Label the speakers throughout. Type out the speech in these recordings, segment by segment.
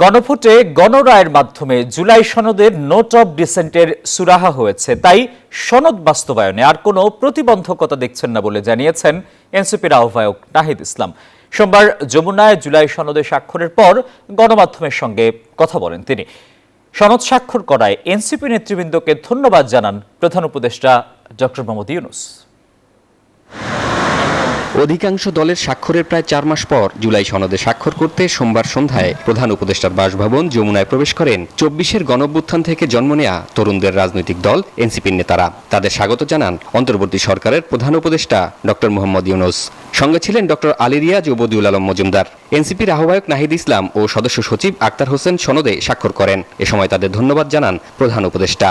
Speaker 1: গণভোটে গণরায়ের মাধ্যমে জুলাই সনদের নোট অব ডিসেন্টের সুরাহা হয়েছে, তাই সনদ বাস্তবায়নে আর কোনো প্রতিবন্ধকতা দেখছেন না বলে জানিয়েছেন এনসিপির আহ্বায়ক নাহিদ ইসলাম। সোমবার যমুনায় জুলাই সনদে স্বাক্ষরের পর গণমাধ্যমের সঙ্গে কথা বলেন তিনি। সনদ স্বাক্ষর করায় এনসিপি নেতৃবৃন্দকে ধন্যবাদ জানান প্রধান উপদেষ্টা ডক্টর মোহাম্মদ ইউনূস।
Speaker 2: অধিকাংশ দলের স্বাক্ষরের প্রায় 4 মাস পর জুলাই সনদে স্বাক্ষর করতে সোমবার সন্ধ্যায় প্রধান উপদেষ্টার বাসভবন যমুনায় প্রবেশ করেন 24-এর গণঅভ্যুত্থান থেকে জন্ম নেয়া তরুণদের রাজনৈতিক দল এনসিপির নেতারা। তাদের স্বাগত জানান অন্তর্বর্তী সরকারের প্রধান উপদেষ্টা ডক্টর মোহাম্মদ ইউনূস। সঙ্গে ছিলেন ডক্টর আলী রিয়াজ ও বদিউল আলম মজুমদার। এনসিপির আহ্বায়ক নাহিদ ইসলাম ও সদস্য সচিব আক্তার হোসেন সনদে স্বাক্ষর করেন। এ সময় তাদের ধন্যবাদ জানান প্রধান উপদেষ্টা।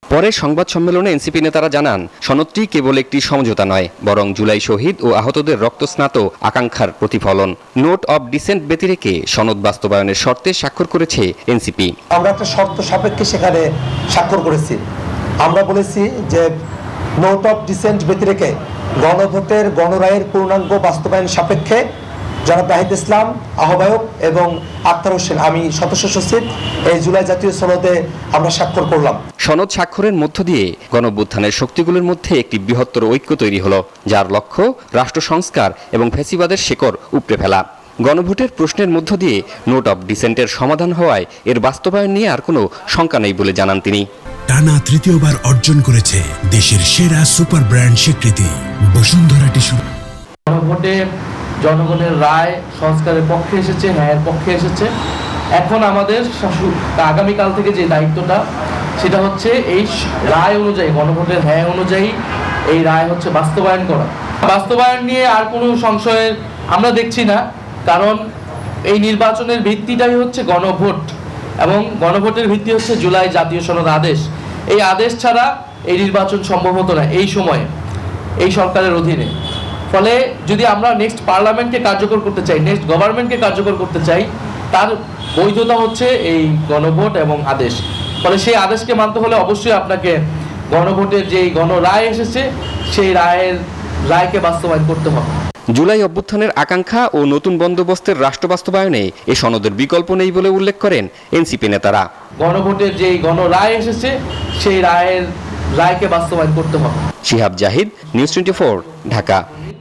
Speaker 2: পরে সংবাদ সম্মেলনে এনসিপি নেতারা জানান, সনদটি কেবল একটি সমঝোতা নয়, বরং জুলাই শহীদ ও আহতদের রক্তস্নাত আকাঙ্ক্ষার প্রতিফলন। নোট অব ডিসেন্ট ব্যতি রেখে সনদ বাস্তবায়নের শর্তে স্বাক্ষর করেছে এনসিপি।
Speaker 3: আমরা একটা শর্ত সাপেক্ষে সেখানে স্বাক্ষর করেছি। আমরা বলেছি যে নোট অব ডিসেন্ট ব্যতি রেখে গণভোটের গণরায়ের পূর্ণাঙ্গ বাস্তবায়ন সাপেক্ষে জনাব নাহিদ ইসলাম আহ্বায়ক এবং আক্তার হোসেন আমি সদস্য সচিব এই জুলাই জাতীয় সনদে আমরা স্বাক্ষর করলাম।
Speaker 2: সনদ স্বাক্ষরের মধ্য দিয়ে গণঅভ্যুত্থানের শক্তিগুলোর মধ্যে একটি বৃহত্তর ঐক্য তৈরি হলো, যার লক্ষ্য রাষ্ট্র সংস্কার এবং ফ্যাসিবাদের শেকড় উপড়ে ফেলা। গণভোটের প্রশ্নের মধ্য দিয়ে নোট অব ডিসেন্টের সমাধান হওয়ায় এর বাস্তবায়ন নিয়ে আর কোনো শঙ্কা নেই বলে জানান তিনি।
Speaker 4: টানা তৃতীয়বার অর্জন করেছে দেশের সেরা সুপার ব্র্যান্ড স্বীকৃতি বসুন্ধরা টিস্যু।
Speaker 5: গণভোটে জনগণের রায় সংস্কারের পক্ষে এসেছে, ন্যায়ের পক্ষে এসেছে। এখন আমাদের আগামীকাল থেকে যে দায়িত্বটা, সেটা হচ্ছে এই রায় অনুযায়ী, গণভোটের ন্যায় অনুযায়ী এই রায় হচ্ছে বাস্তবায়ন করা। বাস্তবায়ন নিয়ে আর কোনো সংশয়ের আমরা দেখছি না, কারণ এই নির্বাচনের ভিত্তিটাই হচ্ছে গণভোট এবং গণভোটের ভিত্তি হচ্ছে জুলাই জাতীয় সনদ আদেশ। এই আদেশ ছাড়া এই নির্বাচন সম্ভব হতো না এই সময়ে, এই সরকারের অধীনে। ফলে যদি আমরা নেক্সট পার্লামেন্টকে কার্যকর করতে চাই, নেক্সট গভর্নমেন্টকে কার্যকর করতে চাই, তার বৈধতা হচ্ছে এই গণভোট এবং আদেশ। ফলে সেই আদেশকে মানতে হলে অবশ্যই আপনাকে গণভোটের যেই গণরায় এসেছে সেই রায়কে বাস্তবায়ন করতে হবে।
Speaker 2: জুলাই অভ্যুত্থানের আকাঙ্ক্ষা ও নতুন বন্দোবস্তের রাষ্ট্র বাস্তবায়নে এ সনদের বিকল্প নেই বলে উল্লেখ করেন এনসিপি নেতারা।
Speaker 5: গণভোটের যেই গণরায় এসেছে সেই রায়কে বাস্তবায়ন করতে হবে।
Speaker 2: শিহাব জাহিদ, নিউজ 24, ঢাকা।